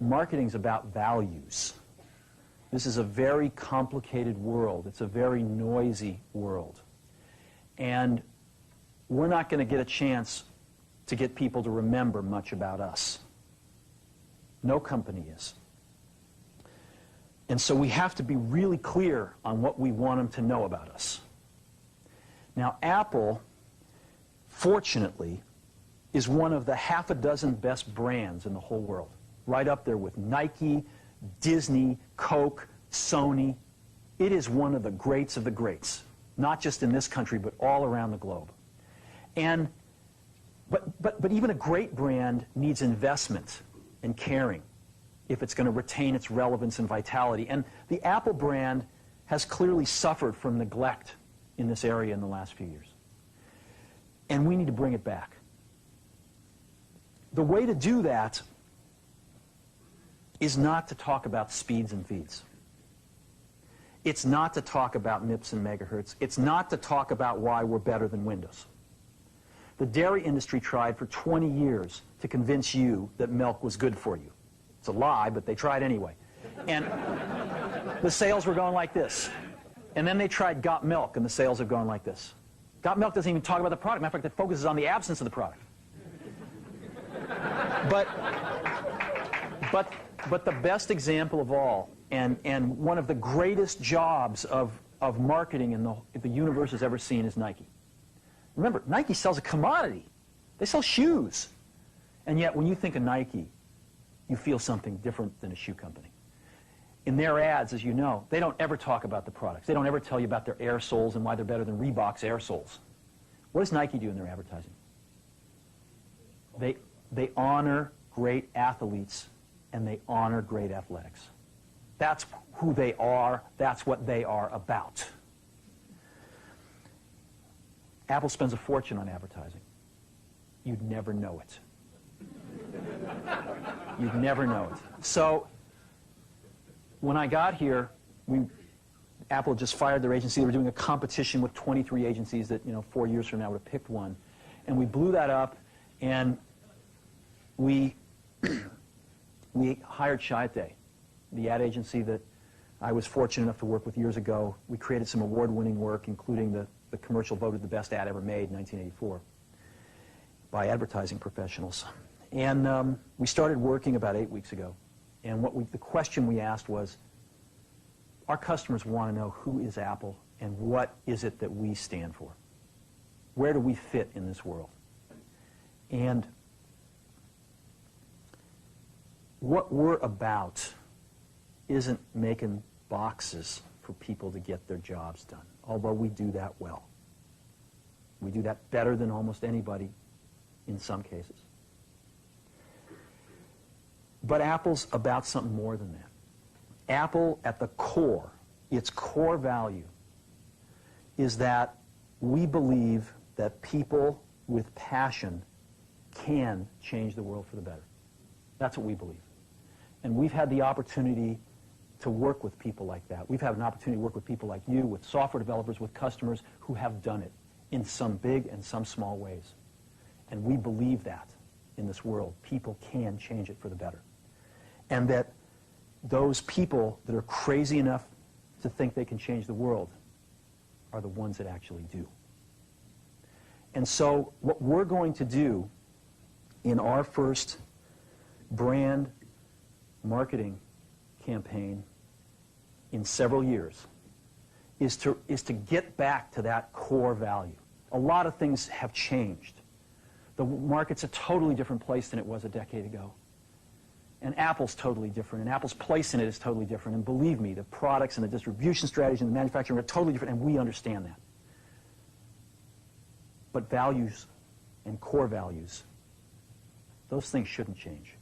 marketing's about values. This is a very complicated world. It's a very noisy world. And we're not going to get a chance to get people to remember much about us. No company is. And so we have to be really clear on what we want them to know about us. Now, Apple, fortunately, is one of the half a dozen best brands in the whole world. Right up there with Nike, Disney, Coke, Sony. It is one of the greats of the greats, not just in this country, but all around the globe. But even a great brand needs investment and caring if it's going to retain its relevance and vitality. And the Apple brand has clearly suffered from neglect in this area in the last few years. And we need to bring it back. The way to do that is not to talk about speeds and feeds. It's not to talk about MIPS and megahertz. It's not to talk about why we're better than Windows. The dairy industry tried for 20 years to convince you that milk was good for you. It's a lie, but they tried anyway. And the sales were going like this. And then they tried Got Milk, and the sales have gone like this. Got Milk doesn't even talk about the product. Matter of fact, it focuses on the absence of the product. But the best example of all, and one of the greatest jobs of marketing the universe has ever seen is Nike. Remember, Nike sells a commodity. They sell shoes. And yet, when you think of Nike, you feel something different than a shoe company. In their ads, as you know, they don't ever talk about the products. They don't ever tell you about their air soles and why they're better than Reebok's air soles. What does Nike do in their advertising? They honor great athletes, and they honor great athletics. That's who they are. That's what they are about. Apple spends a fortune on advertising. You'd never know it. You'd never know it. So when I got here, Apple just fired their agency. They were doing a competition with 23 agencies that, 4 years from now would have picked one. And we blew that up, and we hired Chiat, the ad agency that I was fortunate enough to work with years ago. We created some award-winning work, including the commercial voted the best ad ever made in 1984 by advertising professionals. And we started working about 8 weeks ago. And the question we asked was, our customers want to know who is Apple and what is it that we stand for? Where do we fit in this world? And what we're about isn't making boxes for people to get their jobs done, although we do that well. We do that better than almost anybody in some cases. But Apple's about something more than that. Apple, at the core, its core value, is that we believe that people with passion can change the world for the better. That's what we believe. And we've had the opportunity to work with people like that. We've had an opportunity to work with people like you, with software developers, with customers who have done it in some big and some small ways. And we believe that in this world. People can change it for the better. And that those people that are crazy enough to think they can change the world are the ones that actually do. And so what we're going to do in our first brand marketing campaign in several years is to get back to that core value. A lot of things have changed. The market's a totally different place than it was a decade ago. And Apple's totally different, and Apple's place in it is totally different. And believe me, the products and the distribution strategy and the manufacturing are totally different, and we understand that. But values and core values, those things shouldn't change.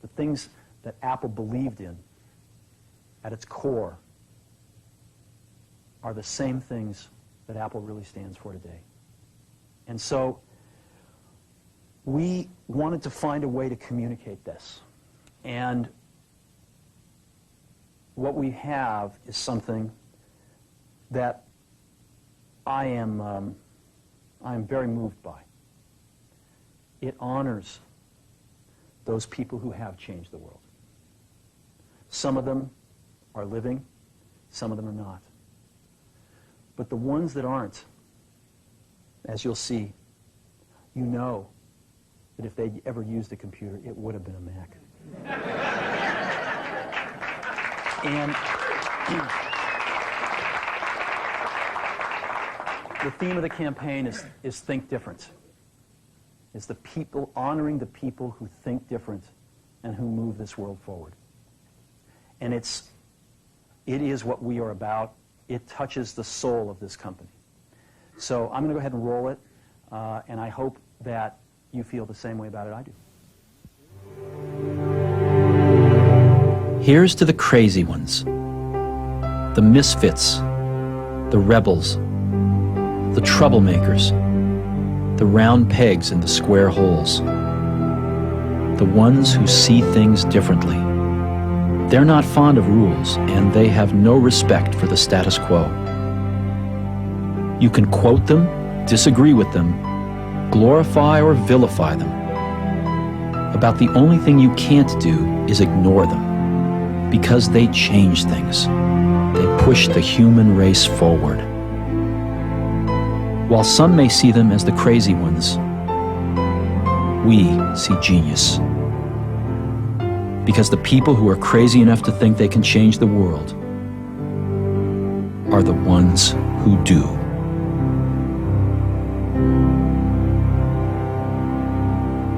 The things that Apple believed in at its core are the same things that Apple really stands for today. And so we wanted to find a way to communicate this. And what we have is something that I am very moved by. It honors those people who have changed the world. Some of them are living, some of them are not. But the ones that aren't, as you'll see, you know that if they ever used a computer, it would have been a Mac. And the theme of the campaign is Think Different. It's the people, honoring the people who think different and who move this world forward. And it is what we are about. It touches the soul of this company. So I'm going to go ahead and roll it, and I hope that you feel the same way about it I do. Here's to the crazy ones, the misfits, the rebels, the troublemakers, the round pegs in the square holes, the ones who see things differently. They're not fond of rules, and they have no respect for the status quo. You can quote them, disagree with them, glorify or vilify them. About the only thing you can't do is ignore them, because they change things. They push the human race forward. While some may see them as the crazy ones, we see genius. Because the people who are crazy enough to think they can change the world are the ones who do.